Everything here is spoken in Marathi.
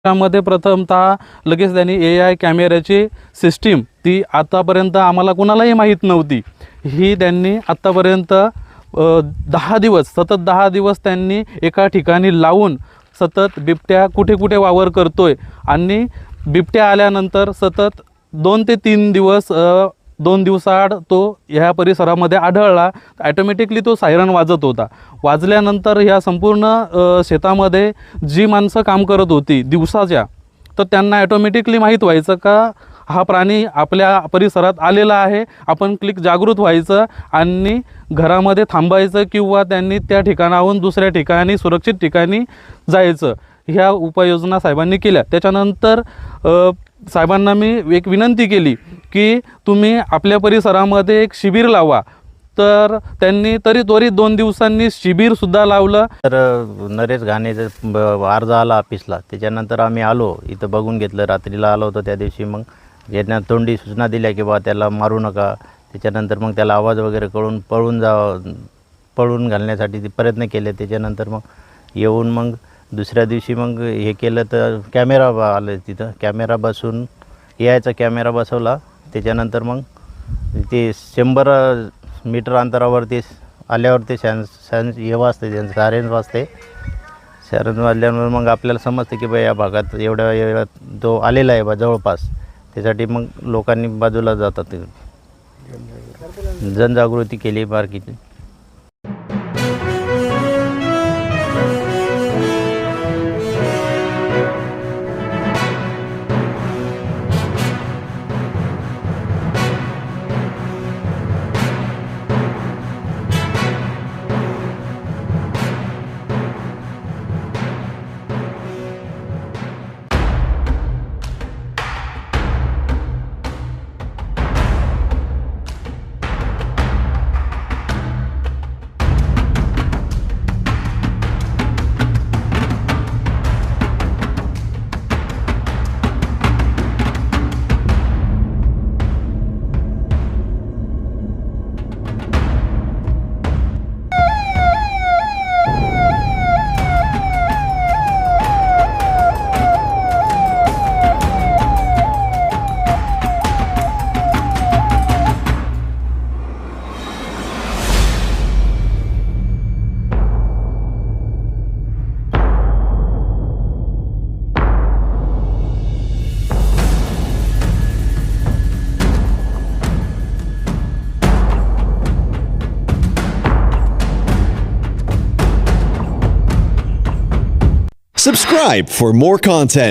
त्यामध्ये प्रथमतः लगेच त्यांनी AI कॅमेऱ्याची सिस्टीम ती आतापर्यंत आम्हाला कुणालाही माहीत नव्हती, ही त्यांनी आत्तापर्यंत 10 दिवस सतत 10 दिवस त्यांनी एका ठिकाणी लावून सतत बिबट्या कुठे कुठे वावर करतोय आणि बिबट्या आल्यानंतर सतत 2 ते 3 दिवस 2 दिवसाआड तो ह्या परिसरामध्ये आढळला. ॲटोमॅटिकली तो सायरन वाजत होता. वाजल्यानंतर ह्या संपूर्ण शेतामध्ये जी माणसं काम करत होती दिवसाच्या, तर त्यांना ॲटोमॅटिकली माहीत व्हायचं का हा प्राणी आपल्या परिसरात आलेला आहे. आपण जागृत व्हायचं आणि घरामध्ये थांबायचं किंवा त्यांनी त्या ठिकाणाहून दुसऱ्या ठिकाणी सुरक्षित ठिकाणी जायचं. ह्या उपाययोजना साहेबांनी केल्या. त्याच्यानंतर साहेबांना मी एक विनंती केली की तुम्ही आपल्या परिसरामध्ये एक शिबिर लावा. तर त्यांनी त्वरित 2 दिवसांनी शिबिरसुद्धा लावलं. तर नरेश घाणेचं अर्ज आला ऑफिसला. त्याच्यानंतर आम्ही आलो, इथं बघून घेतलं. रात्रीला आलो होतो त्या दिवशी. मग यांना तोंडी सूचना दिल्या की बा त्याला मारू नका. त्याच्यानंतर मग त्याला आवाज वगैरे करून पळून घालण्यासाठी प्रयत्न केले. त्याच्यानंतर मग येऊन मग दुसऱ्या दिवशी मग हे केलं तर कॅमेरा आलं तिथं. कॅमेरा बसून यायचा कॅमेरा बसवला. त्याच्यानंतर मग ते 100 मीटर अंतरावरती आल्यावर ते हे वाजते, त्यांचं सायरन वाजते. सायरन वाजल्यावर मग आपल्याला समजते की बा या भागात एवढ्या वेळात तो आलेला आहे बा जवळपास. त्यासाठी मग लोकांनी बाजूला जातात. जनजागृती केली बारकीची. Subscribe for more content.